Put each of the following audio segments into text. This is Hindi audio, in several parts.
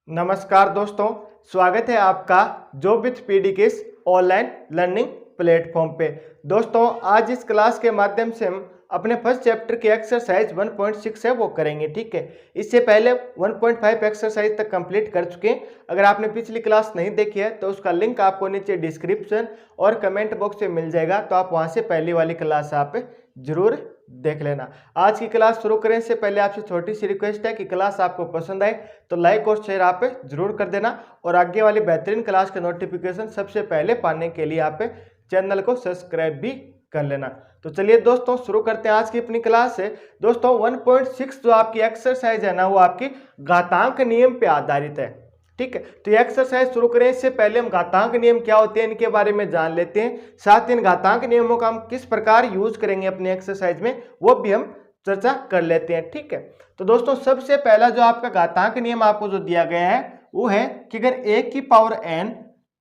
नमस्कार दोस्तों, स्वागत है आपका जॉब विथ पीडी के इस ऑनलाइन लर्निंग प्लेटफॉर्म पे। दोस्तों, आज इस क्लास के माध्यम से हम अपने फर्स्ट चैप्टर की एक्सरसाइज 1.6 है वो करेंगे। ठीक है, इससे पहले 1.5 एक्सरसाइज तक कंप्लीट कर चुके हैं। अगर आपने पिछली क्लास नहीं देखी है तो उसका लिंक आपको नीचे डिस्क्रिप्शन और कमेंट बॉक्स में मिल जाएगा, तो आप वहां से पहली वाली क्लास आप जरूर देख लेना। आज की क्लास शुरू करें से पहले आपसे छोटी सी रिक्वेस्ट है कि क्लास आपको पसंद आए तो लाइक और शेयर आप जरूर कर देना, और आगे वाली बेहतरीन क्लास के नोटिफिकेशन सबसे पहले पाने के लिए आप चैनल को सब्सक्राइब भी कर लेना। तो चलिए दोस्तों, शुरू करते हैं आज की अपनी क्लास है। दोस्तों 1.6 जो आपकी एक्सरसाइज है ना, वो आपकी घातांक नियम पे आधारित है। ठीक है, तो ये एक्सरसाइज शुरू करें इससे पहले हम घातांक नियम क्या होते हैं इनके बारे में जान लेते हैं। साथ ही इन घातांक नियमों का हम किस प्रकार यूज करेंगे अपनी एक्सरसाइज में वो भी हम चर्चा कर लेते हैं। ठीक है, तो दोस्तों सबसे पहला जो आपका घातांक नियम आपको जो दिया गया है वो है कि अगर a की पावर n,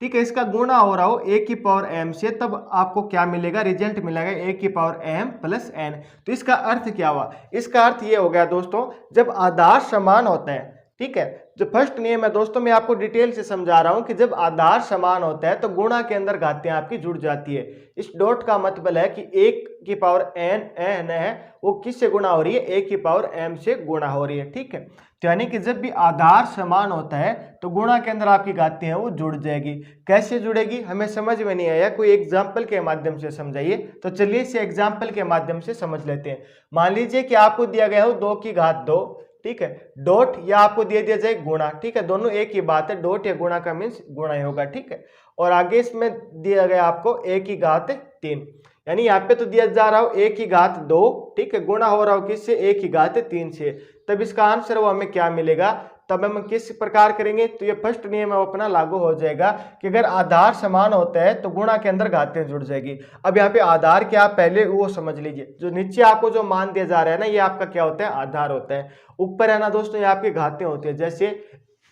ठीक है, इसका गुणा हो रहा हो a की पावर m से, तब आपको क्या मिलेगा, रिजल्ट मिलेगा a की पावर m प्लस n। तो इसका अर्थ क्या हुआ, इसका अर्थ ये हो गया दोस्तों, जब आधार समान होता है, ठीक है, जो फर्स्ट नियम है दोस्तों मैं आपको डिटेल से समझा रहा हूं कि जब आधार समान होता है तो गुणा के अंदर घातें आपकी जुड़ जाती है। इस डॉट का मतलब है कि एक की पावर n है वो किससे गुणा हो रही है, एक की पावर m से गुणा हो रही है। ठीक है, तो यानी कि जब भी आधार समान होता है तो गुणा के अंदर आपकी घातें हैं वो जुड़ जाएगी। कैसे जुड़ेगी हमें समझ में नहीं आया, कोई एग्जाम्पल के माध्यम से समझाइए। तो चलिए इसे एग्जाम्पल के माध्यम से समझ लेते हैं। मान लीजिए कि आपको दिया गया हो 2 की घात 2, ठीक है, डॉट या आपको दे दिया जाए गुणा। ठीक है, दोनों एक ही बात है, डॉट या गुणा का मीन्स गुणा ही होगा। ठीक है, और आगे इसमें दिया गया आपको a की घात 3, यानी यहाँ पे तो दिया जा रहा हो a की घात 2, ठीक है, गुणा हो रहा हो किससे, a की घात 3 से। तब इसका आंसर वो हमें क्या मिलेगा, तब हम किस प्रकार करेंगे, तो ये फर्स्ट नियम है अपना लागू हो जाएगा कि अगर आधार समान होता है तो गुणा के अंदर घातें जुड़ जाएगी। अब यहाँ पे आधार क्या, पहले वो समझ लीजिए। जो नीचे आपको जो मान दिया जा रहा है ना, ये आपका क्या होता है, आधार होता है। ऊपर है ना दोस्तों, ये आपकी घातें होती है, जैसे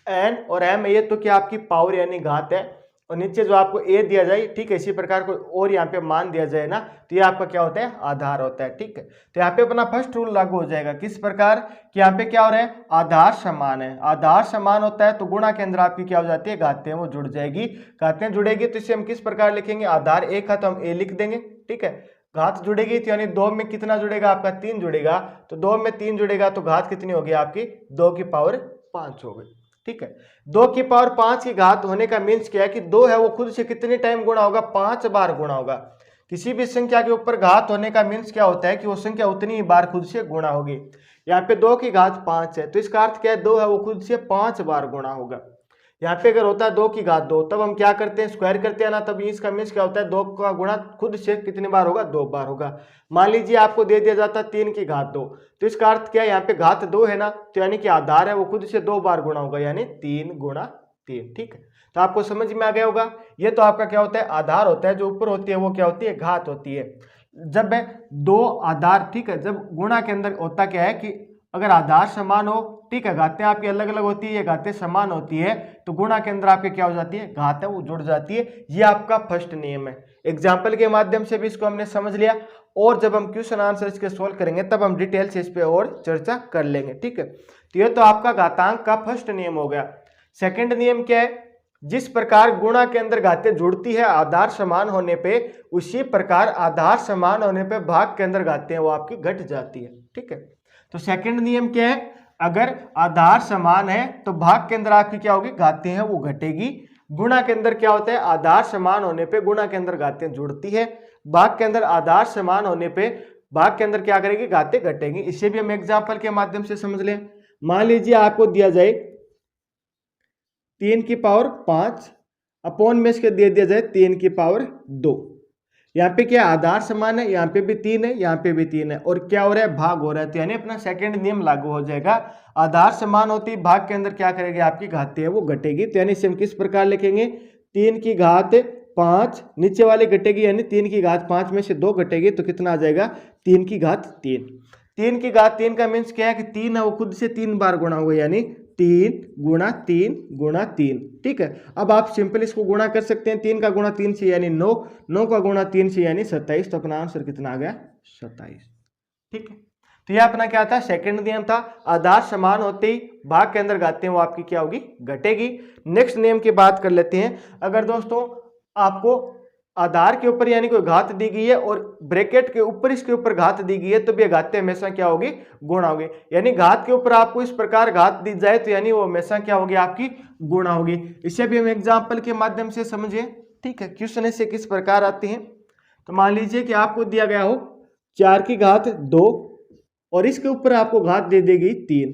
n और m, ये तो क्या आपकी पावर यानी घात है, और नीचे जो आपको a दिया जाए, ठीक है, इसी प्रकार कोई और यहाँ पे मान दिया जाए ना, तो ये आपका क्या होता है, आधार होता है। ठीक है, तो यहाँ पे अपना फर्स्ट रूल लागू हो जाएगा। किस प्रकार कि यहाँ पे क्या हो रहा है, आधार समान है, आधार समान होता है तो गुणा के अंदर आपकी क्या हो जाती है, घातें वो जुड़ जाएगी। घातें जुड़ेगी तो इसे हम किस प्रकार लिखेंगे, आधार एक है तो हम a लिख देंगे। ठीक है, घात जुड़ेगी तो यानी 2 में कितना जुड़ेगा आपका, 3 जुड़ेगा, तो 2 में 3 जुड़ेगा तो घात कितनी होगी आपकी, 2 की पावर 5 हो गई। ठीक है, 2 की पावर 5 की घात होने का मीन्स क्या है कि 2 है वो खुद से कितने टाइम गुणा होगा, 5 बार गुणा होगा। किसी भी संख्या के ऊपर घात होने का मीन्स क्या होता है कि वो संख्या उतनी ही बार खुद से गुणा होगी। यहाँ पे 2 की घात 5 है तो इसका अर्थ क्या है, 2 है वो खुद से 5 बार गुणा होगा। यहाँ पे अगर होता है 2 की घात 2, तब हम क्या करते हैं, स्क्वायर करते हैं ना, तब इसका मीन्स क्या होता है, 2 का गुणा खुद से कितनी बार होगा, 2 बार होगा। मान लीजिए आपको दे दिया जाता है 3 की घात 2, तो इसका अर्थ क्या है, यहाँ पे घात 2 है ना, तो यानी कि आधार है वो खुद से 2 बार गुणा होगा, यानी 3 गुणा 3। ठीक है, तो आपको समझ में आ गया होगा। ये तो आपका क्या होता है, आधार होता है, जो ऊपर होती है वो क्या होती है, घात होती है। जब दो आधार, ठीक है, जब गुणा के अंदर होता क्या है कि अगर आधार समान हो, ठीक है, घातें आपकी अलग अलग होती है, ये घातें समान होती है, तो गुणा के अंदर आपके क्या हो जाती है, घात है वो जुड़ जाती है। ये आपका फर्स्ट नियम है। एग्जाम्पल के माध्यम से भी इसको हमने समझ लिया, और जब हम क्वेश्चन आंसर इसके सोल्व करेंगे तब हम डिटेल से इस पे और चर्चा कर लेंगे। ठीक है, तो ये तो आपका घातांक का फर्स्ट नियम हो गया। सेकंड नियम क्या है, जिस प्रकार गुणा के अंदर घातें जुड़ती है आधार समान होने पे, उसी प्रकार आधार समान होने पे भाग के अंदर घातें वो आपकी घट जाती है। ठीक है, तो सेकंड नियम क्या है, अगर आधार समान है तो भाग के अंदर आपकी क्या होगी, घातें हैं वो घटेगी। गुणा के अंदर क्या होता है, आधार समान होने पे गुणा के अंदर घातें जुड़ती है, भाग के अंदर आधार समान होने पे भाग के अंदर क्या करेगी, घातें घटेंगी। इसे भी हम एग्जांपल के माध्यम से समझ लें। मान लीजिए आपको दिया जाए 3 की पावर 5 अपॉन में इसके दे दिया जाए 3 की पावर 2। यहाँ पे क्या आधार समान है, यहाँ पे भी 3 है, यहाँ पे भी 3 है, और क्या हो रहा है, भाग हो रहा है, तो यानी अपना सेकंड नियम लागू हो जाएगा। आधार समान होती है, भाग के अंदर क्या करेगी, आपकी घातें है वो घटेगी। तो यानी इसे हम किस प्रकार लिखेंगे, 3 की घात 5, नीचे वाली घटेगी, यानी 3 की घात 5 में से 2 घटेगी तो कितना आ जाएगा, 3 की घात 3। 3 की घात 3 का मीन्स क्या है कि 3 है वो खुद से 3 बार गुणा होगा, यानी 3 गुणा 3 गुणा 3। ठीक है, अब आप सिंपल इसको गुणा कर सकते हैं, 3 का गुणा 3 से यानी 9, 9 का गुणा 3 से यानी 27, तो अपना आंसर कितना आ गया, 27। ठीक है, तो यह अपना क्या था, सेकंड नियम था। आधार समान होते ही भाग के अंदर घातें वो आपकी क्या होगी, घटेगी। नेक्स्ट नियम की बात कर लेते हैं। अगर दोस्तों आपको आधार के ऊपर यानी कोई घात दी गई है और ब्रैकेट के ऊपर इसके ऊपर घात दी गई है, तो ये घातें हमेशा क्या होगी, गुणा होगी। यानी घात के ऊपर आपको इस प्रकार घात दी जाए तो यानी वो हमेशा क्या होगी, आपकी गुणा होगी। इसे भी हम एग्जाम्पल के माध्यम से समझिए, ठीक है। क्वेश्चन इससे किस प्रकार आते हैं, तो मान लीजिए कि आपको दिया गया हो 4 की घात 2 और इसके ऊपर आपको घात दे दी गई 3,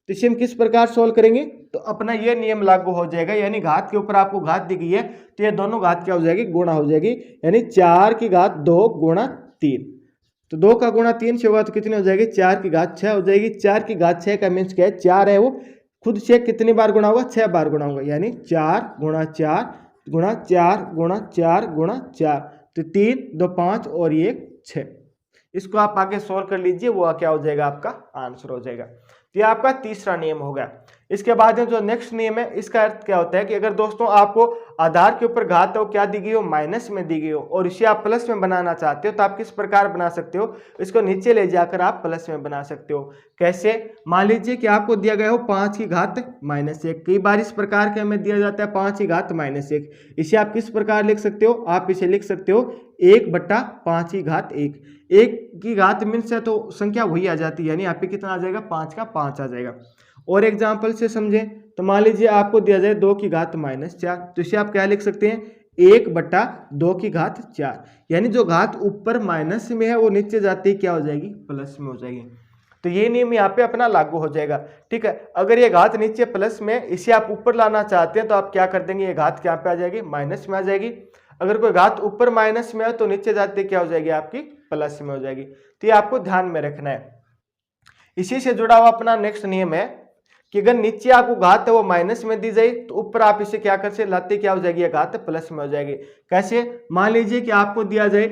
तो इसे हम किस प्रकार सोल्व करेंगे, तो अपना ये नियम लागू हो जाएगा। यानी घात के ऊपर आपको घात दी गई है तो ये दोनों घात क्या हो जाएगी, गुणा हो जाएगी। यानी 4 की घात 2 गुणा 3, तो 2 का गुणा 3 से होगा तो कितनी हो जाएगी, 4 की घात 6 हो जाएगी। 4 की घात 6 का मीन्स क्या है, 4 है, वो खुद से कितनी बार गुणा होगा, 6 बार गुणा होगा। यानी 4 गुणा 4 गुणा 4 गुणा 4 गुणा 4, तो 3 2 5 और ये 6। इसको आप आगे सोल्व कर लीजिए, वो क्या हो जाएगा, आपका आंसर हो जाएगा। तो ये आपका तीसरा नियम हो गया। इसके बाद में जो नेक्स्ट नियम है, इसका अर्थ क्या होता है कि अगर दोस्तों आपको आधार के ऊपर घात हो क्या दी गई हो, माइनस में दी गई हो और इसे आप प्लस में बनाना चाहते हो, तो आप किस प्रकार बना सकते हो, इसको नीचे ले जाकर आप प्लस में बना सकते हो। कैसे, मान लीजिए कि आपको दिया गया हो 5 की घात -1। कई बार इस प्रकार के हमें दिया जाता है 5 की घात -1। इसे आप किस प्रकार लिख सकते हो, आप इसे लिख सकते हो 1/5 की घात 1। 1 की घात मीन्स है तो संख्या वही आ जाती है, यानी यहाँ पे कितना आ जाएगा, 5 का 5 आ जाएगा। और एग्जाम्पल से समझें तो मान लीजिए आपको दिया जाए 2 की घात -4, तो इसे आप क्या लिख सकते हैं, 1/2 की घात 4। यानी जो घात ऊपर माइनस में है वो नीचे जाते ही क्या हो जाएगी, प्लस में हो जाएगी। तो ये नियम यहाँ पे अपना लागू हो जाएगा, ठीक है। अगर ये घात नीचे प्लस में, इसे आप ऊपर लाना चाहते हैं तो आप क्या कर देंगे, ये घात क्या पे आ जाएगी, माइनस में आ जाएगी। अगर कोई घात ऊपर माइनस में है तो नीचे जाते क्या हो जाएगी, आपकी प्लस में हो जाएगी। तो ये आपको ध्यान में रखना है। इसी से जुड़ा हुआ अपना नेक्स्ट नियम है कि अगर नीचे आपको घात है वो माइनस में दी जाए तो ऊपर आप इसे क्या कर से लाते क्या हो जाएगी, ये घात प्लस में हो जाएगी। कैसे, मान लीजिए कि आपको दिया जाए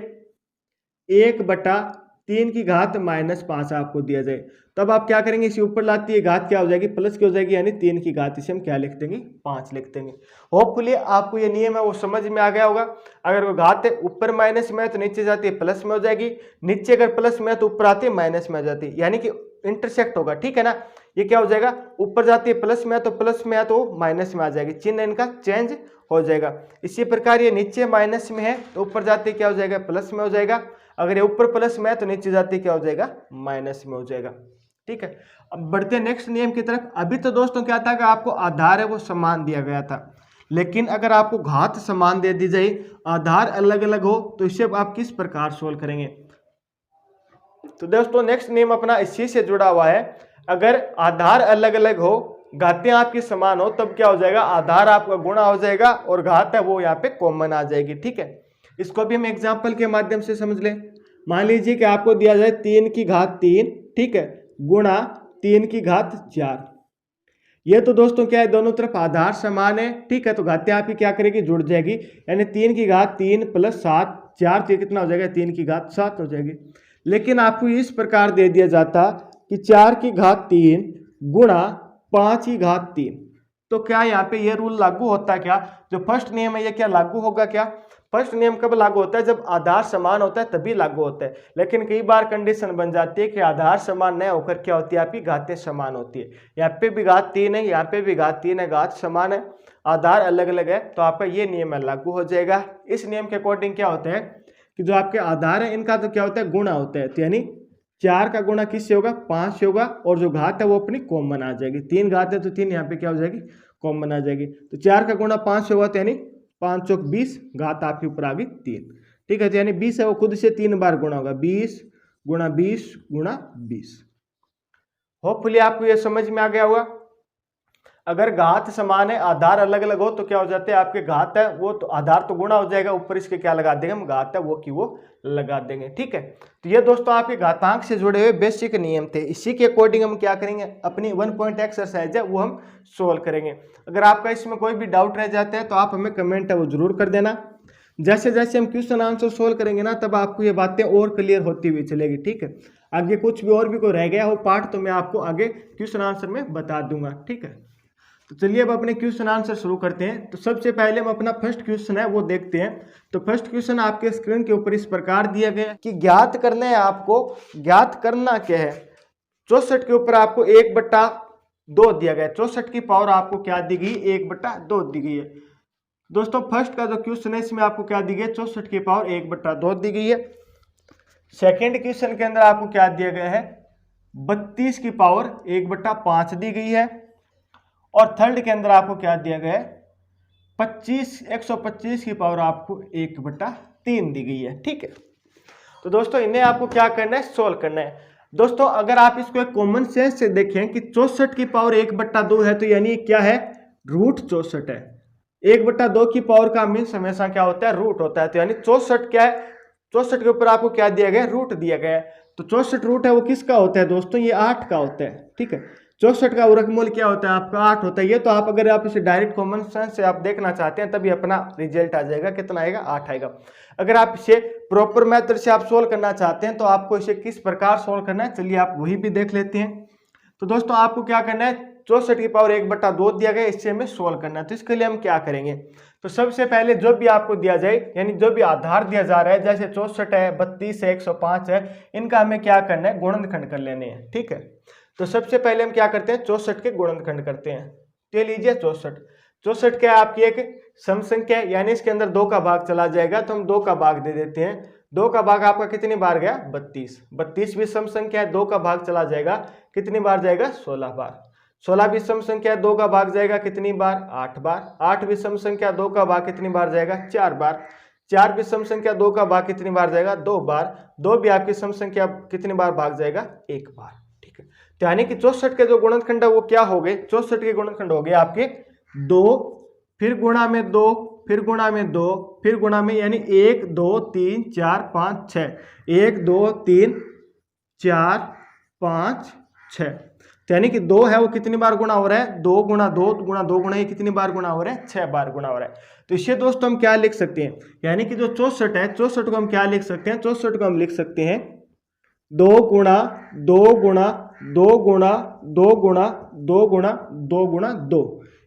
1/3 की घात -5 आपको दिया जाए, तब आप क्या करेंगे, इसे ऊपर लाती है घात क्या हो जाएगी, प्लस की हो जाएगी, यानी 3 की घात, इसे हम क्या लिख देंगे, 5 लिख देंगे। होपफुली आपको ये नियम है वो समझ में आ गया होगा। अगर वो घात है ऊपर माइनस में है तो नीचे जाती है प्लस में हो जाएगी, नीचे अगर प्लस में है तो ऊपर आती है माइनस में आ जाती है, यानी कि इंटरसेक्ट होगा, ठीक है ना। ये क्या हो जाएगा, ऊपर जाती है प्लस में है तो प्लस में है तो माइनस में आ जाएगी, चिन्ह इनका चेंज हो जाएगा। इसी प्रकार ये नीचे माइनस में है तो ऊपर जाते क्या हो जाएगा, प्लस में हो जाएगा। अगर ये ऊपर प्लस में है तो नीचे जाते क्या हो जाएगा, माइनस में हो जाएगा, ठीक है। अब बढ़ते हैं नेक्स्ट नियम की तरफ। अभी तो दोस्तों क्या था कि आपको आधार है वो समान दिया गया था, लेकिन अगर आपको घात समान दे दी जाए, आधार अलग अलग हो, तो इसे आप किस प्रकार सोल्व करेंगे। तो दोस्तों नेक्स्ट नियम अपना इसी से जुड़ा हुआ है। अगर आधार अलग अलग हो, घातें आपकी समान हो, तब क्या हो जाएगा, आधार आपका गुणा हो जाएगा और घात है वो यहाँ पे कॉमन आ जाएगी, ठीक है। इसको भी हम एग्जाम्पल के माध्यम से समझ लें। मान लीजिए कि आपको दिया जाए 3 की घात 3, ठीक है, गुणा 3 की घात 4। ये तो दोस्तों क्या है, दोनों तरफ आधार समान है, ठीक है, तो घातें आपकी क्या करेगी, जुड़ जाएगी। यानी 3 की घात 3 + 7, 4 से कितना हो जाएगा, 3 की घात 7 हो जाएगी। लेकिन आपको इस प्रकार दे दिया जाता कि 4 की घात 3 गुणा 5 की घात 3, तो क्या यहाँ पे ये रूल लागू होता है क्या, जो फर्स्ट नियम है ये क्या लागू होगा क्या। फर्स्ट नियम कब लागू होता है, जब आधार समान होता है तभी लागू होता है। लेकिन कई बार कंडीशन बन जाती है कि आधार समान न होकर क्या होती है, आपकी घातें समान होती है। यहाँ पे भी घात 3 है, यहाँ पे भी घात 3 है, घात समान है, आधार अलग अलग है, तो आपका ये नियम लागू हो जाएगा। इस नियम के अकॉर्डिंग क्या होता है कि जो आपके आधार है इनका तो क्या होता है, गुणा होता है। तो यानी 4 का गुणा किससे होगा, 5 से होगा, और जो घात है वो अपनी कॉमन आ जाएगी। 3 घात है तो 3 यहाँ पे क्या हो जाएगी, कॉमन आ जाएगी। तो 4 का गुणा 5 से होगा, तो यानी 5 चौक 20, घात आपके ऊपर आ गई 3, ठीक है। तो यानी 20 है वो खुद से 3 बार गुणा होगा, 20 गुणा 20 गुणा 20। होपफुली आपको ये समझ में आ गया होगा। अगर घात समान है, आधार अलग अलग हो, तो क्या हो जाते हैं, आपके घात है वो तो आधार तो गुणा हो जाएगा, ऊपर इसके क्या लगा देंगे हम, घात है वो की वो लगा देंगे, ठीक है। तो ये दोस्तों आपके घातांक से जुड़े हुए बेसिक नियम थे। इसी के अकॉर्डिंग हम क्या करेंगे, अपनी 1 पॉइंट एक्सरसाइज है वो हम सोल्व करेंगे। अगर आपका इसमें कोई भी डाउट रह जाता है तो आप हमें कमेंट है वो जरूर कर देना। जैसे जैसे हम क्वेश्चन आंसर सोल्व करेंगे ना, तब आपको ये बातें और क्लियर होती हुई चलेगी, ठीक है। आगे कुछ भी और भी कोई रह गया हो पार्ट, तो मैं आपको आगे क्वेश्चन आंसर में बता दूंगा, ठीक है। तो चलिए अब अपने क्वेश्चन आंसर शुरू करते हैं। तो सबसे पहले हम अपना फर्स्ट क्वेश्चन है वो देखते हैं। तो फर्स्ट क्वेश्चन आपके स्क्रीन के ऊपर इस प्रकार दिया गया है कि ज्ञात करना है, आपको ज्ञात करना क्या है, 64 के ऊपर आपको 1/2 दिया गया है। 64 की पावर आपको क्या दी गई, 1/2 दी गई है। दोस्तों फर्स्ट का जो क्वेश्चन है इसमें आपको क्या दी गई है, 64 की पावर 1/2 दी गई है। सेकेंड क्वेश्चन के अंदर आपको क्या दिया गया है, 32 की पावर 1/5 दी गई है। और थर्ड के अंदर आपको क्या दिया गया है, 125 की पावर आपको 1/3 दी गई है। ठीक है, तो दोस्तों इन्हें आपको क्या करना है, सोल्व करना है। दोस्तों अगर आप इसको एक कॉमन सेंस से देखें कि 64 की पावर 1/2 है, तो यानी क्या है, √64 है। 1/2 की पावर का मीन्स हमेशा क्या होता है, रूट होता है। तो यानी 64 क्या है, 64 के ऊपर आपको क्या दिया गया, रूट दिया गया है। तो 64 रूट है वो किसका होता है दोस्तों, ये 8 का होता है। ठीक है, 64 का वर्गमूल क्या होता है आपका, 8 होता है। ये तो आप अगर आप इसे डायरेक्ट कॉमन सेंस से आप देखना चाहते हैं तभी अपना रिजल्ट आ जाएगा, कितना आएगा, 8 आएगा। अगर आप इसे प्रॉपर मेथड से आप सोल्व करना चाहते हैं तो आपको इसे किस प्रकार सोल्व करना है, चलिए आप वही भी देख लेते हैं। तो दोस्तों आपको क्या करना है, 64 की पावर 1/2 दिया गया, इससे हमें सोल्व करना है। तो इसके लिए हम क्या करेंगे, तो सबसे पहले जो भी आपको दिया जाए, यानी जो भी आधार दिया जा रहा है, जैसे 64 है, 32 है, 105 है, इनका हमें क्या करना है, गुणनखंड कर लेने हैं। ठीक है, तो सबसे पहले हम क्या करते हैं, 64 के गुणनखंड करते हैं। तो ये लीजिए 64 क्या है, आपकी एक सम संख्या है, यानी इसके अंदर 2 का भाग चला जाएगा, तो हम 2 का भाग दे देते हैं। 2 का भाग आपका कितनी बार गया, 32 भी सम संख्या है, 2 का भाग चला जाएगा, कितनी बार जाएगा, 16 बार। 16 भी सम संख्या, 2 का भाग जाएगा कितनी बार, 8 बार। 8 भी सम संख्या, 2 का भाग कितनी बार जाएगा, 4 बार। 4 भी सम संख्या, 2 का भाग कितनी बार जाएगा, 2 बार। 2 भी आपकी सम संख्या कितनी बार भाग जाएगा, 1 बार। ठीक है, तो यानी कि 64 के जो गुणनखंड है वो क्या हो गए, 64 के गुणनखंड हो गए आपके 2, फिर गुणा में 2, फिर गुणा में 2, फिर गुणा में, यानी 1 2 3 4 5 6, 1 2 3 4 5 6। तो यानी कि 2 है वो कितनी बार गुणा हो रहा है, 2 गुणा 2 गुणा 2 गुणा, ये कितनी बार गुणा हो रहा है, 6 बार गुणा हो रहा है। तो इससे दोस्तों हम क्या लिख सकते हैं, यानी कि जो 64 है, 64 को हम क्या लिख सकते हैं, 64 को हम लिख सकते हैं 2 गुणा 2 गुणा 2 गुणा 2 गुणा 2 गुणा 2 गुणा 2,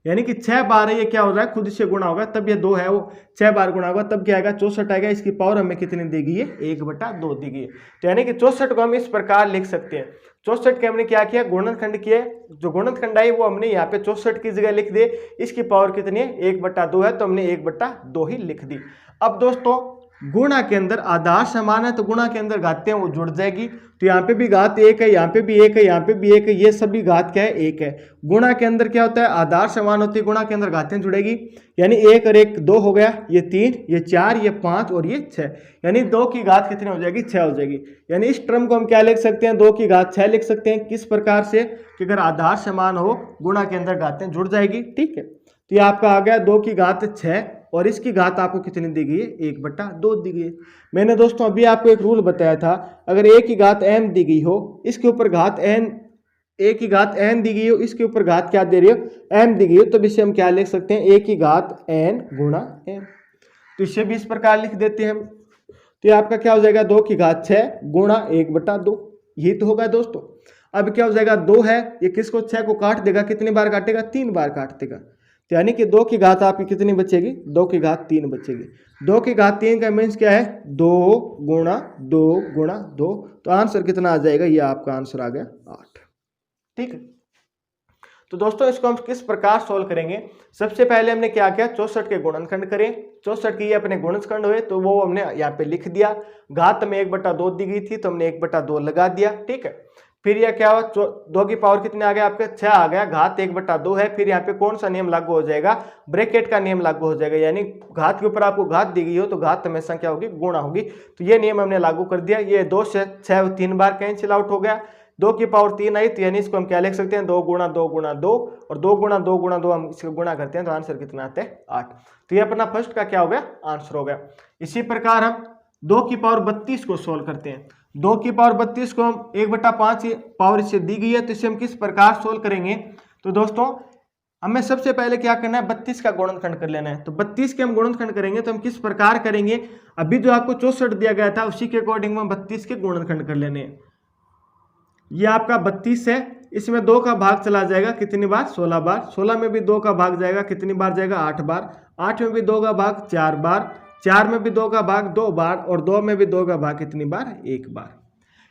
यानी कि 6 बार है, ये क्या हो रहा है, खुद से गुणा होगा, तब ये 2 है वो 6 बार गुणा होगा, तब क्या आएगा, 64 आएगा। इसकी पावर हमें कितनी दी गई है, 1/2 दी गई है। तो यानी कि 64 को हम इस प्रकार लिख सकते हैं। 64 के हमने क्या किया, गुणनखंड किए, जो गुणनखंड आई वो हमने यहाँ पे 64 की जगह लिख दिए। इसकी पावर कितनी है, 1/2 है, तो हमने 1/2 ही लिख दी। अब दोस्तों गुणा के अंदर आधार समान है, तो गुणा के अंदर घातें वो जुड़ जाएगी। तो यहाँ पे भी घात 1 है, यहाँ पे भी 1 है, यहाँ पे भी 1 है, ये सभी घात क्या है, 1 है। गुणा के अंदर क्या होता है, आधार समान होती है, गुणा के अंदर घातें जुड़ेगी, यानी 1 और 1 2 हो गया, ये 3, ये 4, ये 5 और ये 6, यानी 2 की घात कितनी हो जाएगी, 6 हो जाएगी। यानी इस टर्म को हम क्या लिख सकते हैं, 2 की घात 6 लिख सकते हैं। किस प्रकार से, कि अगर आधार समान हो, गुणा के अंदर घातें जुड़ जाएगी। ठीक है, तो ये आपका आ गया 2 की घात 6, और इसकी घात आपको कितनी दी गई है, 1/2 दी गई है। मैंने दोस्तों अभी आपको एक रूल बताया था, अगर a की घात m दी गई हो, इसके ऊपर घात n, a की घात n दी गई हो, इसके ऊपर घात क्या दे रही हो, m दी गई हो, तो इसे हम क्या लिख सकते हैं, a की घात n गुणा m। तो इसे भी इस प्रकार लिख देते हैं हम। तो ये आपका क्या हो जाएगा, 2 की घात 6 गुणा 1/2, यही तो होगा दोस्तों। अब क्या हो जाएगा, 2 है, ये किसको, 6 को काट देगा, कितनी बार काटेगा, 3 बार काट देगा। तो यानी कि 2 की घात आपकी कितनी बचेगी, 2 की घात 3 बचेगी। 2 की घात 3 का मीन्स क्या है, 2 गुणा 2 गुणा 2, तो आंसर कितना आ जाएगा, ये आपका आंसर आ गया 8। ठीक है, तो दोस्तों इसको हम किस प्रकार सोल्व करेंगे, सबसे पहले हमने क्या किया, 64 के गुणनखंड करें। 64 के ये अपने गुणनखंड हुए, तो वो हमने यहाँ पे लिख दिया। घात में 1/2 दी गई थी, तो हमने 1/2 लगा दिया। ठीक है, फिर यह क्या हुआ, 2 की पावर कितने आ गया आपके, 6 आ गया, घात 1/2 है। फिर यहाँ पे कौन सा नियम लागू हो जाएगा, ब्रैकेट का नियम लागू हो जाएगा, यानी घात के ऊपर आपको घात दी गई हो तो घात हमेशा क्या होगी, गुणा होगी। तो ये नियम हमने लागू कर दिया। ये 2 से 6 3 बार कैंसिल आउट हो गया, 2 की पावर 3 आई, तो यानी इसको हम क्या लिख सकते हैं, 2 गुणा 2 गुणा 2, और 2 गुणा 2 गुणा 2 हम इसको गुणा करते हैं तो आंसर कितना आता है, 8। तो ये अपना फर्स्ट का क्या हो गया, आंसर हो गया। इसी प्रकार हम 2 की पावर 32 को सोल्व करते हैं। 2 की पावर 32 को हम 1/5 पावर इससे दी गई है, तो इसे हम किस प्रकार सोल्व करेंगे, तो दोस्तों हमें सबसे पहले क्या करना है, 32 का गुणनखंड कर लेना है। तो 32 के हम गुणनखंड करेंगे, तो हम किस प्रकार करेंगे, अभी जो आपको 64 दिया गया था उसी के अकॉर्डिंग हम 32 के गुणनखंड कर लेने हैं। ये आपका 32 है, इसमें 2 का भाग चला जाएगा कितनी बार, 16 बार। 16 में भी 2 का भाग जाएगा, कितनी बार जाएगा, 8 बार। 8 में भी 2 का भाग 4 बार। 4 में भी 2 का भाग 2 बार, और 2 में भी 2 का भाग कितनी बार, 1 बार।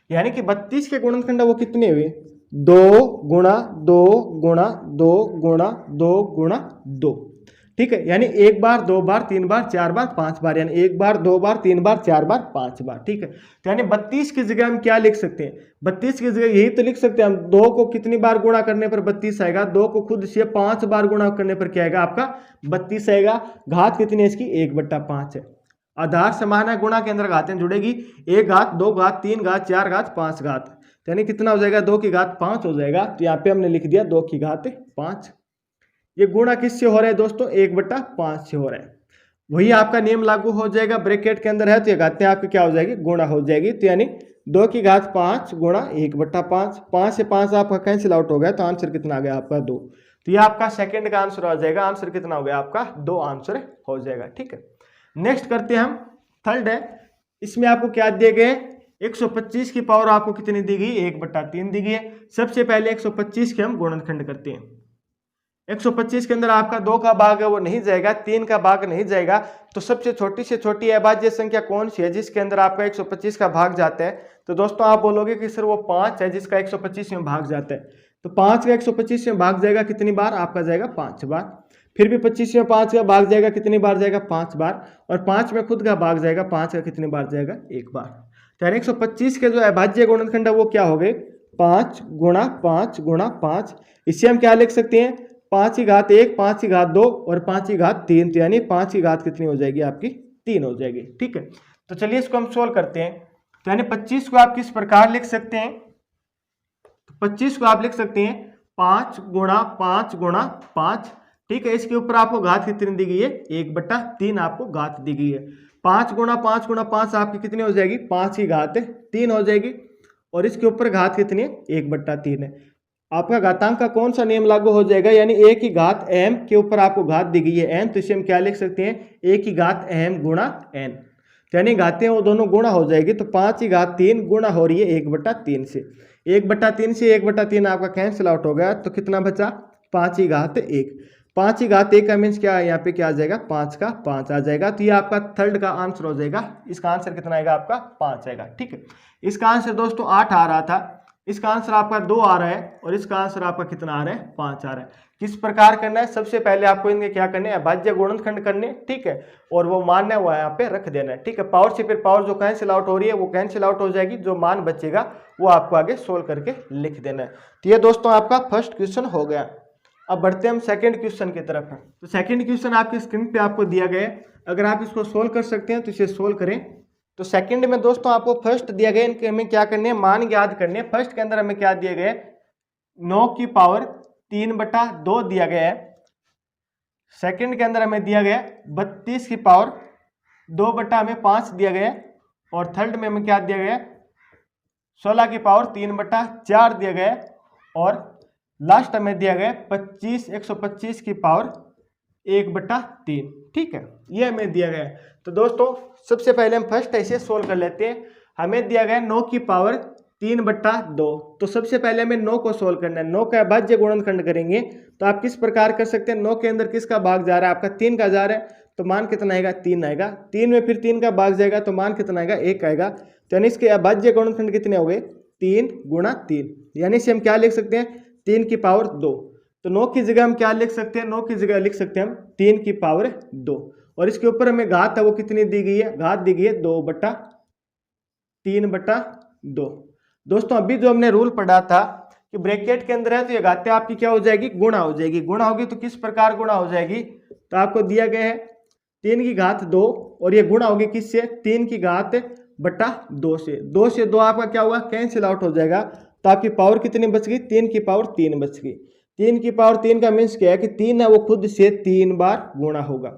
यानी कि 32 के गुणनखंड वो कितने हुए, 2 गुणा 2 गुणा 2 गुणा 2 गुणा 2, ठीक है। यानी एक बार, दो बार, तीन बार, चार बार, पांच बार, यानी एक बार, दो बार, तीन बार, चार बार, पांच बार, ठीक है। तो यानी 32 की जगह हम क्या लिख सकते हैं? 32 की जगह यही तो लिख सकते हैं हम, 2 को कितनी बार गुणा करने पर 32 आएगा? 2 को खुद से 5 बार गुणा करने पर क्या आएगा आपका? 32 आएगा। घात कितनी है इसकी? 1/5 है। आधार समान है, गुणा के अंदर घातें जुड़ेगी, 1 घात, 2 घात, 3 घात, 4 घात, 5 घात, यानी कितना हो जाएगा? 2 की घात 5 हो जाएगा। तो यहाँ पे हमने लिख दिया 2 की घात 5। ये गुणा किससे हो रहा है दोस्तों? 1/5 से हो रहा है। वही आपका नियम लागू हो जाएगा, ब्रैकेट के अंदर है तो ये घातें आपकी क्या हो जाएगी? गुणा हो जाएगी। तो यानी 2 की घात 5 गुणा 1/5, 5 से 5 आपका कैंसिल आउट हो गया, तो आंसर कितना आ गया आपका? 2। तो ये आपका सेकंड का आंसर हो जाएगा। आंसर कितना हो गया आपका? 2 आंसर हो जाएगा, ठीक है। नेक्स्ट करते हैं हम, थर्ड है। इसमें आपको क्या दिए गए? 125 की पावर आपको कितनी दी गई? 1/3 दी गई है। सबसे पहले 125 के हम गुणनखंड करते हैं। 125 के अंदर आपका 2 का भाग है वो नहीं जाएगा, 3 का भाग नहीं जाएगा, तो सबसे छोटी से छोटी अभाज्य संख्या कौन सी है जिसके अंदर आपका 125 का भाग जाता है? तो दोस्तों आप बोलोगे कि सर वो 5 है जिसका 125 में भाग जाता है। तो 5 का 125 में भाग जाएगा कितनी बार? आपका जाएगा 5 बार। फिर भी 25 में 5 का भाग जाएगा कितनी बार जाएगा? 5 बार। और 5 में खुद का भाग जाएगा, 5 का कितनी बार जाएगा? 1 बार। तो 125 के जो अभाज्य गुणनखंड है वो क्या हो गए? 5 गुणा 5 गुणा 5। इससे हम क्या लिख सकते हैं? 5 की घात 1, 5 की घात 2 और 5 की घात 3, तो यानी 5 की घात कितनी हो जाएगी आपकी? 3 हो जाएगी, ठीक है। तो चलिए इसको हम सोल्व करते हैं। तो यानी 25 को आप किस प्रकार लिख सकते हैं? तो 25 को आप लिख सकते हैं 5 गुणा 5 गुणा 5, ठीक है। इसके ऊपर आपको घात कितनी दी गई है? 1/3 आपको घात दी गई है। 5 गुणा 5 गुणा 5 आपकी कितनी हो जाएगी? 5 की घात 3 हो जाएगी। और इसके ऊपर घात कितनी है? 1/3 है। आपका घातांक का कौन सा नियम लागू हो जाएगा? यानी a की घात m के ऊपर आपको घात दी गई है n, तो इसे हम क्या लिख सकते हैं? a की घात m गुणा n, यानी घातें वो दोनों गुणा हो जाएगी। तो 5 की घात 3 गुणा हो रही है 1/3 से, 1/3 से 1/3 आपका कैंसिल आउट हो गया, तो कितना बचा? 5 की घात 1। 5 की घात 1 का मीन्स क्या है? यहाँ पे क्या आ जाएगा? 5 का 5 आ जाएगा। तो ये आपका थर्ड का आंसर हो जाएगा। इसका आंसर कितना आएगा आपका? 5 आएगा, ठीक है। इसका आंसर दोस्तों 8 आ रहा था, इसका आंसर आपका 2 आ रहा है, और इसका आंसर आपका कितना आ रहा है? 5 आ रहा है। किस प्रकार करना है? सबसे पहले आपको इनके क्या करने हैं? अभाज्य गुणनखंड करने, ठीक है। और वो मान है वो यहाँ पे रख देना है, ठीक है। पावर से फिर पावर जो कैंसिल आउट हो रही है वो कैंसिल आउट हो जाएगी, जो मान बचेगा वो आपको आगे सोल्व करके लिख देना है। तो ये दोस्तों आपका फर्स्ट क्वेश्चन हो गया। अब बढ़ते हैं हम सेकंड क्वेश्चन की तरफ। तो सेकंड क्वेश्चन आपकी स्क्रीन पे आपको दिया गया है, अगर आप इसको सोल्व कर सकते हैं तो इसे सोल्व करें। तो सेकंड में दोस्तों आपको फर्स्ट दिया गया, इनके हमें क्या करने हैं? मान याद करने हैं। फर्स्ट के अंदर हमें क्या दिया गया है? 9 की पावर 3/2 दिया गया है। सेकंड के अंदर हमें दिया गया 32 की पावर 2/5 दिया गया है। और थर्ड में हमें क्या दिया गया? 16 की पावर 3/4 दिया गया है। और लास्ट में दिया गया 125 की पावर 1/3, ठीक है। ये हमें दिया गया है। तो दोस्तों सबसे पहले हम फर्स्ट ऐसे सोल्व कर लेते हैं। हमें दिया गया 9 की पावर 3/2, तो सबसे पहले हमें 9 को सोल्व करना है। 9 का अभाज्य गुणनखंड करेंगे तो आप किस प्रकार कर सकते हैं? 9 के अंदर किसका भाग जा रहा है? आपका 3 का जा रहा है, तो मान कितना आएगा? 3 आएगा। 3 में फिर 3 का भाग जाएगा, तो मान कितना आएगा? 1 आएगा। तो यानी इसके अभाज्य गुणनखंड कितने हो गए? 3 गुणा 3, यानी इसे हम क्या लिख सकते हैं? 3 की पावर 2। तो 9 की जगह हम क्या लिख सकते हैं? 9 की जगह लिख सकते हैं हम 3 की पावर 2। और इसके ऊपर हमें घात है वो कितनी दी गई है? घात दी गई है 2/3/2। दोस्तों अभी जो हमने रूल पढ़ा था कि ब्रैकेट के अंदर है तो ये घातें आपकी क्या हो जाएगी? गुणा हो जाएगी। गुणा होगी तो किस प्रकार गुणा हो जाएगी? तो आपको दिया गया है 3 की घात 2, और ये गुणा होगी किससे? 3 की घात बटा 2 से। 2 से 2 आपका क्या हुआ? कैंसिल आउट हो जाएगा। तो आपकी पावर कितनी बच गई? 3 की पावर 3 बच गई। 3 की पावर 3 का मीन्स क्या है कि 3 है वो खुद से 3 बार गुणा होगा।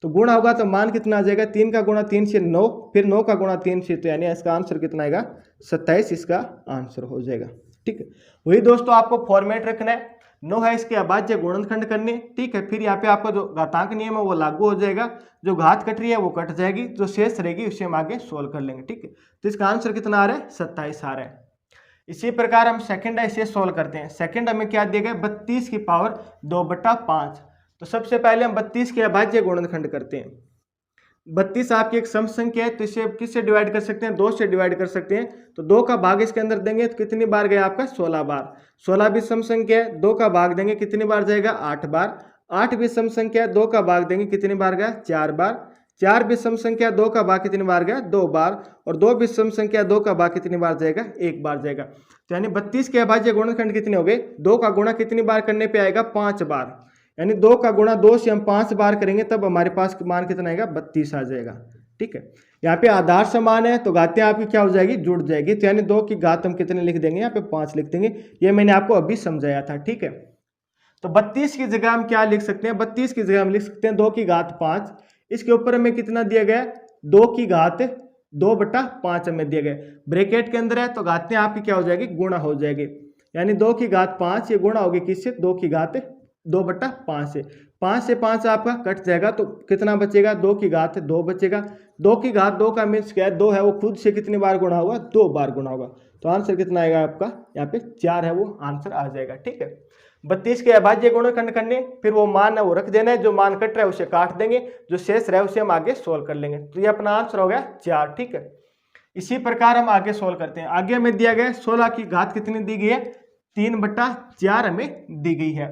तो गुणा होगा तो मान कितना आ जाएगा? 3 का गुणा 3 से 9, फिर 9 का गुणा 3 से, तो यानी इसका आंसर कितना आएगा? 27 इसका आंसर हो जाएगा, ठीक है। वही दोस्तों आपको फॉर्मेट रखना है। 9 है इसके अभाज्य गुणनखंड करने, ठीक है। फिर यहाँ पे आपका जो घातांक नियम है वो लागू हो जाएगा। जो घात कट रही है वो कट जाएगी, जो शेष रहेगी उसे हम आगे सोल्व कर लेंगे, ठीक है। तो इसका आंसर कितना आ रहा है? 27 आ रहा है। इसी प्रकार हम सेकंड ऐसे सोल्व करते हैं। सेकंड हमें क्या दिया गया? 32 की पावर 2/5। तो सबसे पहले हम 32 के अभाज्य गुणनखंड करते हैं। 32 आपकी एक सम संख्या है, तो इसे आप किससे डिवाइड कर सकते हैं, 2 से डिवाइड कर सकते हैं। तो 2 का भाग इसके अंदर देंगे तो कितनी बार गया आपका, 16 बार। 16 भी सम संख्या है, 2 का भाग देंगे कितनी बार जाएगा, 8 बार। 8 भी सम संख्या है, 2 का भाग देंगे कितनी बार गया, 4 बार। 4 भी सम संख्या, 2 का भाग कितनी बार गया, 2 बार। और 2 भी सम संख्या, 2 का भाग कितनी बार जाएगा, 1 बार जाएगा। तो यानी 32 के अभाज्य गुणनखंड कितने हो गए, 2 का गुणा कितनी बार करने पे आएगा, 5 बार। यानी 2 का गुणा 2 से हम 5 बार करेंगे तब हमारे पास मान कितना आएगा, 32 आ जाएगा। ठीक है, यहाँ पे आधार समान है तो घातें आपकी क्या हो जाएगी, जुड़ जाएगी। तो यानी 2 की घात हम कितने लिख देंगे, यहाँ पे 5 लिख देंगे। ये मैंने आपको अभी समझाया था। ठीक है, तो 32 की जगह हम क्या लिख सकते हैं, 32 की जगह हम लिख सकते हैं 2 की घात 5। इसके ऊपर हमें कितना दिया गया, 2 की घात 2/5 हमें दिया गया। ब्रैकेट के अंदर है तो घातें आपकी क्या हो जाएगी, गुणा हो जाएगी। यानी 2 की घात 5 ये गुणा होगी किससे, 2 की घात 2/5 से। 5 से 5 आपका कट जाएगा तो कितना बचेगा, 2 की घात 2 बचेगा। 2 की घात 2 का मीन्स क्या है, 2 है वो खुद से कितनी बार गुणा होगा, 2 बार गुणा होगा। तो आंसर कितना आएगा आपका, यहाँ पे 4 है वो आंसर आ जाएगा। ठीक है, 32 के अभाज्य गुणनखंड करने, फिर वो मान है वो रख देना है, जो मान कट रहा है उसे काट देंगे, जो शेष रहा है उसे हम आगे सोल्व कर लेंगे। तो ये अपना आंसर हो गया 4। ठीक है, इसी प्रकार हम आगे सोल्व करते हैं। आगे हमें दिया गया 16 की घात कितनी दी गई है, 3/4 हमें दी गई है।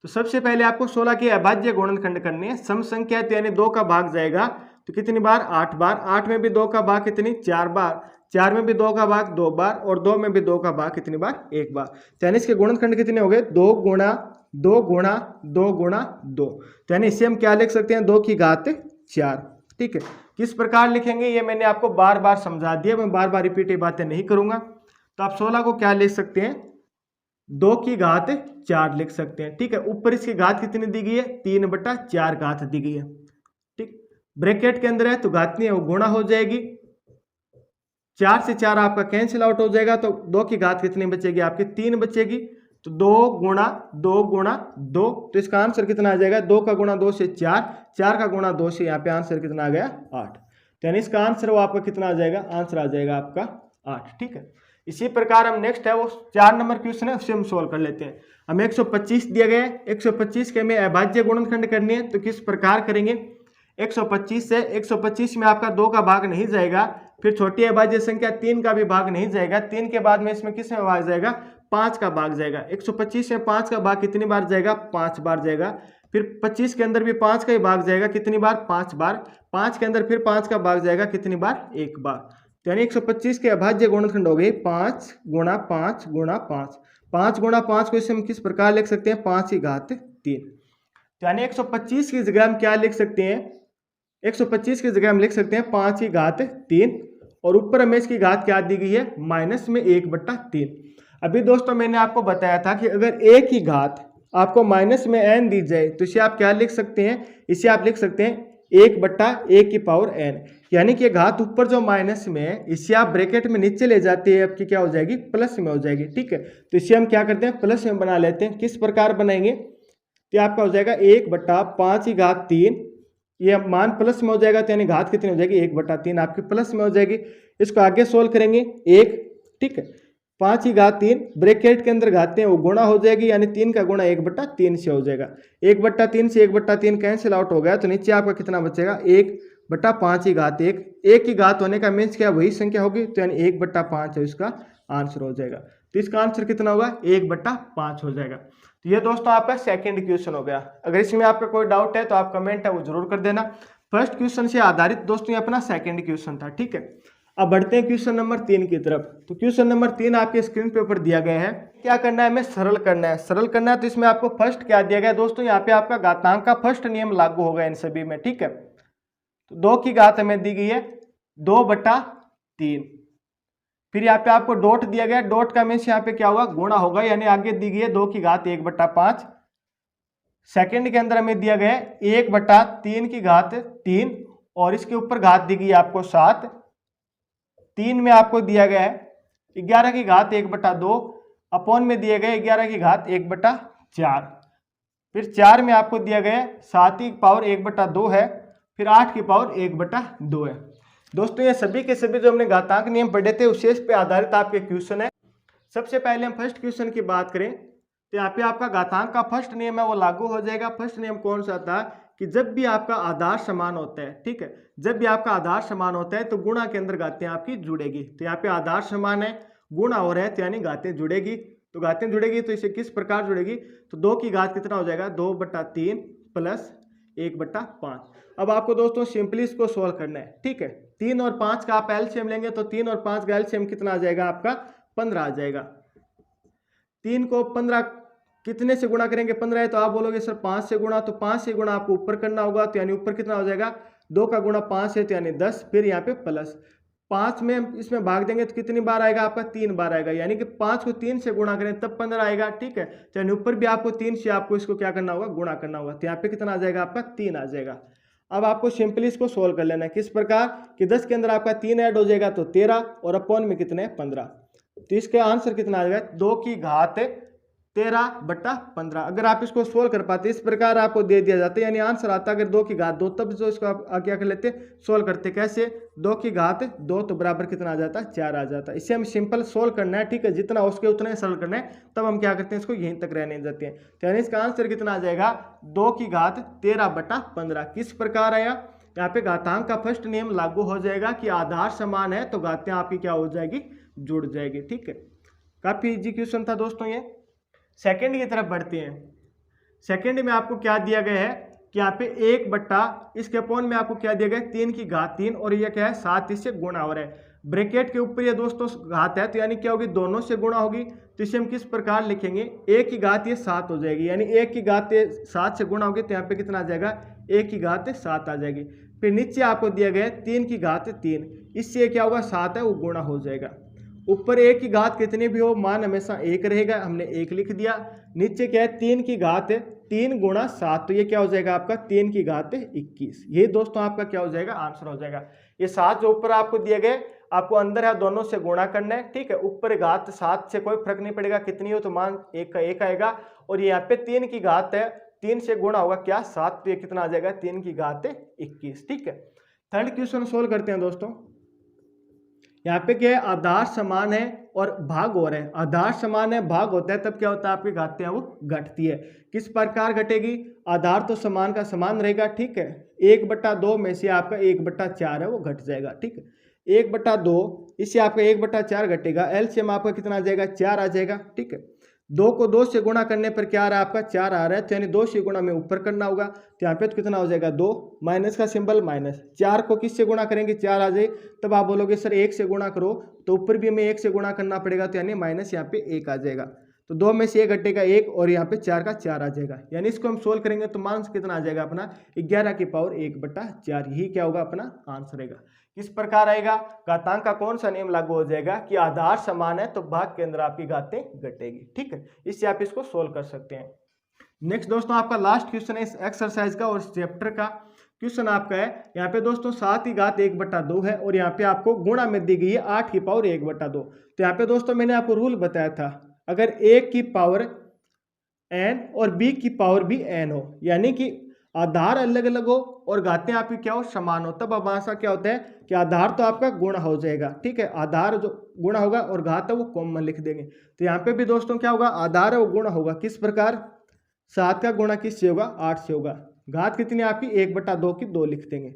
तो सबसे पहले आपको 16 के अभाज्य गुणनखंड करने हैं। सम संख्या है तो यानी 2 का भाग जाएगा तो कितनी बार, 8 बार। 8 में भी 2 का भाग कितनी, 4 बार। 4 में भी 2 का भाग 2 बार और 2 में भी 2 का भाग कितनी बार, 1 बार। तो यानी इसके गुणनखंड कितने हो गए, 2 गुणा 2 गुणा 2 गुणा 2। तो यानी इसे हम क्या लिख सकते हैं, 2 की घात 4। ठीक है, किस प्रकार लिखेंगे ये मैंने आपको बार बार समझा दिया, मैं बार बार रिपीट ये बातें नहीं करूंगा। तो आप 16 को क्या लिख सकते हैं, 2 की घात 4 लिख सकते हैं। ठीक है, ऊपर इसकी घात कितनी दी गई है, 3/4 घात दी गई है। ठीक, ब्रैकेट के अंदर है तो घात नहीं है वो गुणा हो जाएगी। 4 से 4 आपका कैंसिल आउट हो जाएगा तो 2 की घात कितनी बचेगी आपकी, 3 बचेगी। तो 2 गुणा 2 गुणा 2, तो इसका आंसर कितना आ जाएगा, 2 का गुणा 2 से 4, 4 का गुणा 2 से यहाँ पे आंसर कितना आ गया, 8। तो यानी इसका आंसर वो आपका कितना आ जाएगा, आंसर आ जाएगा आपका 8। ठीक है, इसी प्रकार हम नेक्स्ट है वो 4 नंबर क्वेश्चन है, उससे हम सोल्व कर लेते हैं। हमें 125 दिया गया है, 125 के हमें अभाज्य गुणनखंड करनी है। तो किस प्रकार करेंगे, 125 से 125 में आपका 2 का भाग नहीं जाएगा, फिर छोटी अभाज्य संख्या 3 का भी भाग नहीं जाएगा। 3 के बाद में इसमें किस में भाग जाएगा, 5 का भाग जाएगा। 125 में 5 का भाग कितनी बार जाएगा, 5 बार जाएगा। फिर 25 के अंदर भी 5 का ही भाग जाएगा, कितनी बार, 5 बार। 5 के अंदर फिर 5 का भाग जाएगा, कितनी बार, 1 बार। तो यानी 125 के अभाज्य गुणनखंड हो गए 5 गुणा 5 गुणा 5। 5 गुणा 5 को इसे हम किस प्रकार लिख सकते हैं, 5 की घात 3। तो यानी 125 की जगह हम क्या लिख सकते हैं, 125 की जगह हम लिख सकते हैं 5 की घात 3 और ऊपर हमें इसकी घात क्या दी गई है, माइनस में 1/3। अभी दोस्तों मैंने आपको बताया था कि अगर a की घात आपको माइनस में n दी जाए तो इसे आप क्या लिख सकते हैं, इसे आप लिख सकते हैं 1/a की पावर n। यानी कि घात ऊपर जो माइनस में है इसे आप ब्रैकेट में नीचे ले जाते हैं, आपकी क्या हो जाएगी, प्लस में हो जाएगी। ठीक है, तो इसे हम क्या करते हैं, प्लस में बना लेते हैं। किस प्रकार बनाएंगे, तो आपका हो जाएगा 1/5 की घात 3, ये मान प्लस में हो जाएगा तो यानी घात कितनी हो जाएगी, 1/3 आपकी प्लस में हो जाएगी। इसको आगे सोल्व करेंगे 1। ठीक है, 5 की घात 3 ब्रैकेट के अंदर घातें वो गुणा हो जाएगी, यानी 3 का गुणा 1/3 से हो जाएगा। 1/3 से 1/3 कैंसिल आउट हो गया तो नीचे आपका कितना बचेगा, 1/5 की घात 1। 1 की घात होने का मीन्स क्या, वही संख्या होगी, तो यानी 1/5 है इसका आंसर हो जाएगा। तो इसका आंसर कितना होगा, 1/5 हो जाएगा। तो ये दोस्तों आपका सेकंड क्वेश्चन हो गया। अगर इसमें आपका कोई डाउट है तो आप कमेंट है वो जरूर कर देना। फर्स्ट क्वेश्चन से आधारित दोस्तों ये अपना सेकंड क्वेश्चन था। ठीक है, अब बढ़ते हैं क्वेश्चन नंबर 3 की तरफ। तो क्वेश्चन नंबर 3 आपके स्क्रीन पे ऊपर दिया गया है। क्या करना है, हमें सरल करना है। सरल करना है तो इसमें आपको फर्स्ट क्या दिया गया है दोस्तों, यहाँ पे आपका घातांक का फर्स्ट नियम लागू होगा इन सभी में। ठीक है, तो 2 की घात हमें दी गई है 2/3। फिर यहाँ पे आपको डॉट दिया गया, डॉट का मीन्स यहाँ पे क्या होगा, गुणा होगा, यानी आगे दी गई है 2 की घात 1/5। सेकंड के अंदर हमें दिया गया है 1/3 की घात 3 और इसके ऊपर घात दी गई है आपको 7। 3 में आपको दिया गया है 11 की घात 1/2 अपॉन में दिए गए 11 की घात 1/4। फिर 4 में आपको दिया गया है 7 की पावर 1/2 है, फिर 8 की पावर 1/2 है। दोस्तों ये सभी के सभी जो हमने घातांक नियम पढ़े थे उसी पे आधारित आपके क्वेश्चन है। सबसे पहले हम फर्स्ट क्वेश्चन की बात करें तो यहाँ पे आपका घातांक का फर्स्ट नियम है वो लागू हो जाएगा। फर्स्ट नियम कौन सा था, कि जब भी आपका आधार समान होता है, ठीक है, जब भी आपका आधार समान होता है तो गुणा के अंदर घातें आपकी जुड़ेगी। तो यहाँ पे आधार समान है, गुणा हो रहा है, तो यानी घातें जुड़ेगी। तो घातें जुड़ेगी तो इसे किस प्रकार जुड़ेगी, तो 2 की घात कितना हो जाएगा, 2/3 प्लस 1/5। अब आपको दोस्तों सिंपली इसको सोल्व करना है, ठीक है। 3 और 5 का आप एलसीएम लेंगे तो 3 और 5 का एलसीएम कितना आ जाएगा आपका, 15 आ जाएगा। 3 को 15 कितने से गुणा करेंगे, 15 है, तो आप बोलोगे सर 5 से गुणा, तो 5 से गुणा आपको ऊपर करना होगा, तो यानी ऊपर कितना हो जाएगा, 2 का गुणा 5 है, तो यानी 10, फिर यहाँ पे प्लस 5 में इसमें भाग देंगे तो कितनी बार आएगा आपका, 3 बार आएगा, यानी कि 5 को 3 से गुणा करें तब 15 आएगा, ठीक है। तो यानी ऊपर भी आपको 3 से आपको इसको क्या करना होगा, गुणा करना होगा, तो यहाँ पे कितना आ जाएगा आपका, 3 आ जाएगा। अब आपको सिंपली इसको सोल्व कर लेना है, किस प्रकार कि 10 के अंदर आपका 3 ऐड हो जाएगा तो 13 और अपॉन में कितने 15, तो इसका आंसर कितना आ जाएगा, 2 की घात 13/15। अगर आप इसको सोल्व कर पाते, इस प्रकार आपको दे दिया जाता है, यानी आंसर आता अगर 2 की घात 2, तब जो इसको आप क्या कर लेते, सोल्व करते, कैसे, 2 की घात 2 तो बराबर कितना आ जाता है, 4 आ जाता है। इसे हम सिंपल सोल्व करना है, ठीक है, जितना हो सके उतना ही सरल करना है, तब हम क्या करते हैं, इसको यहीं तक रहने देते हैं। तो यानी इसका आंसर कितना आ जाएगा, 2 की घात 13/15। किस प्रकार आया, यहाँ पे घातांक का फर्स्ट नियम लागू हो जाएगा कि आधार समान है तो घातें आपकी क्या हो जाएगी, जुड़ जाएगी, ठीक है। काफी इजी क्वेश्चन था दोस्तों ये। सेकंड की तरफ बढ़ते हैं। सेकंड में आपको क्या दिया गया है कि यहाँ पे 1 इसके अपॉन में आपको क्या दिया गया है, 3 की घात 3, और ये क्या है, 7 इससे गुणा हो रहा है। ब्रैकेट के ऊपर ये दोस्तों घात है, तो यानी क्या होगी, दोनों से गुणा होगी, तो इसे हम किस प्रकार लिखेंगे, 1 की घात ये 7 हो जाएगी, यानी 1 की घात 7 से गुणा होगी, तो यहाँ पे कितना आ जाएगा, 1 की घात 7 आ जाएगी। फिर नीचे आपको दिया गया है 3 की घात 3, इससे क्या होगा, 7 है वो गुणा हो जाएगा। ऊपर 1 की घात कितनी भी हो, मान हमेशा 1 रहेगा, हमने 1 लिख दिया। नीचे क्या है, 3 की घात 3 गुणा 7, तो ये क्या हो जाएगा आपका, 3 की घात 21। ये दोस्तों आपका क्या हो जाएगा, आंसर हो जाएगा। ये 7 जो ऊपर आपको दिए गए, आपको अंदर है दोनों से गुणा करना है, ठीक है। ऊपर घात 7 से कोई फर्क नहीं पड़ेगा कितनी हो, तो मान 1 का 1 आएगा, और यहाँ पे 3 की घात है, 3 से गुणा होगा क्या, 7, तो ये कितना आ जाएगा, 3 की घात 21, ठीक है। थर्ड क्वेश्चन सोल्व करते हैं दोस्तों। यहाँ पे क्या है, आधार समान है और भाग हो रहा है, आधार समान है भाग होता है तब क्या होता है, आपकी घातें वो घटती है। किस प्रकार घटेगी, आधार तो समान का समान रहेगा, ठीक है, 1/2 में से आपका 1/4 है वो घट जाएगा, ठीक है। 1/2 इससे आपका 1/4 घटेगा, एलसीएम आपका कितना आ जाएगा, 4 आ जाएगा, ठीक है। 2 को 2 से गुणा करने पर क्या आ रहा है आपका, 4 आ रहा है, तो यानी 2 से गुणा में ऊपर करना होगा, तो यहाँ पे तो कितना हो जाएगा, 2, माइनस का सिंबल माइनस। 4 को किस से गुणा करेंगे, 4 आ जाए, तब आप बोलोगे सर 1 से गुणा करो, तो ऊपर भी हमें 1 से गुणा करना पड़ेगा, तो यानी माइनस यहाँ पे 1 आ जाएगा। तो 2 में से 1 घटेगा 1, और यहाँ पे 4 का 4 आ जाएगा, यानी इसको हम सोल्व करेंगे तो मान कितना आ जाएगा अपना, 11 की पावर 1/4। यही क्या होगा, अपना आंसर रहेगा। किस प्रकार आएगा, घातांक का कौन सा नियम लागू हो जाएगा कि आधार समान है तो भाग के अंदर आपकी घातें घटेगी, ठीक है। इससे आप इसको सोल्व कर सकते हैं। नेक्स्ट दोस्तों आपका लास्ट क्वेश्चन है इस एक्सरसाइज का और इस चैप्टर का। क्वेश्चन आपका है यहाँ पे दोस्तों 7 की घात 1/2 है, और यहाँ पे आपको गुणा में दी गई है 8 की पावर 1/2। तो यहाँ पे दोस्तों मैंने आपको रूल बताया था, अगर a की पावर n और b की पावर भी n हो, यानी कि आधार अलग अलग हो और घातें आपकी क्या हो, समान हो, तब अब ऐसा क्या होता है कि आधार तो आपका गुणा हो जाएगा, ठीक है, आधार जो गुणा होगा और घात है वो कॉमन लिख देंगे। तो यहाँ पे भी दोस्तों क्या होगा, आधार है वो गुणा होगा, किस प्रकार, 7 का गुणा किससे होगा, 8 से होगा। घात कितनी आपकी 1/2 की 2 लिख देंगे।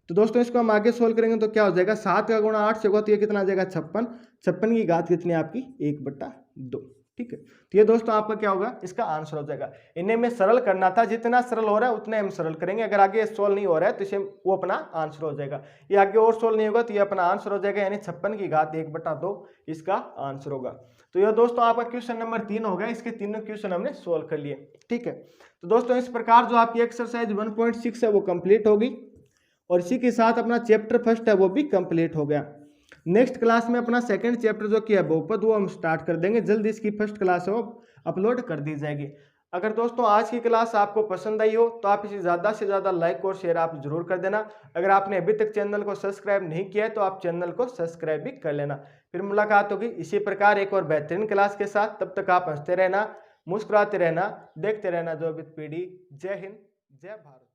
तो दोस्तों इसको हम आगे सोल्व करेंगे तो क्या हो जाएगा, 7 का गुणा 8 से होगा, तो ये कितना आ जाएगा, 56। 56 की घात कितनी आपकी 1/2, ठीक है। तो ये दोस्तों आपका क्या होगा, इसका आंसर हो जाएगा। इन्हें में सरल करना था, जितना सरल हो रहा है उतने हम सरल करेंगे, अगर आगे सोल्व नहीं हो रहा है तो इसे वो अपना आंसर हो जाएगा। ये आगे और सोल्व नहीं होगा तो ये अपना आंसर हो जाएगा, यानी 56 की घात 1/2 इसका आंसर होगा। तो ये दोस्तों आपका क्वेश्चन नंबर 3 हो गया, इसके तीनों क्वेश्चन हमने सोल्व कर लिए, ठीक है। तो दोस्तों इस प्रकार जो आपकी एक्सरसाइज 1.6 है वो कंप्लीट होगी, और इसी के साथ अपना चैप्टर फर्स्ट है वो भी कंप्लीट हो गया। नेक्स्ट क्लास में अपना सेकंड चैप्टर जो कि है बहुपद वो हम स्टार्ट कर देंगे, जल्द इसकी फर्स्ट क्लास है वो अपलोड कर दी जाएगी। अगर दोस्तों आज की क्लास आपको पसंद आई हो तो आप इसे ज़्यादा से ज़्यादा लाइक और शेयर आप जरूर कर देना। अगर आपने अभी तक चैनल को सब्सक्राइब नहीं किया है तो आप चैनल को सब्सक्राइब भी कर लेना। फिर मुलाकात होगी इसी प्रकार एक और बेहतरीन क्लास के साथ। तब तक आप हंसते रहना, मुस्कुराते रहना, देखते रहना जो विद पीडी। जय हिंद, जय भारत।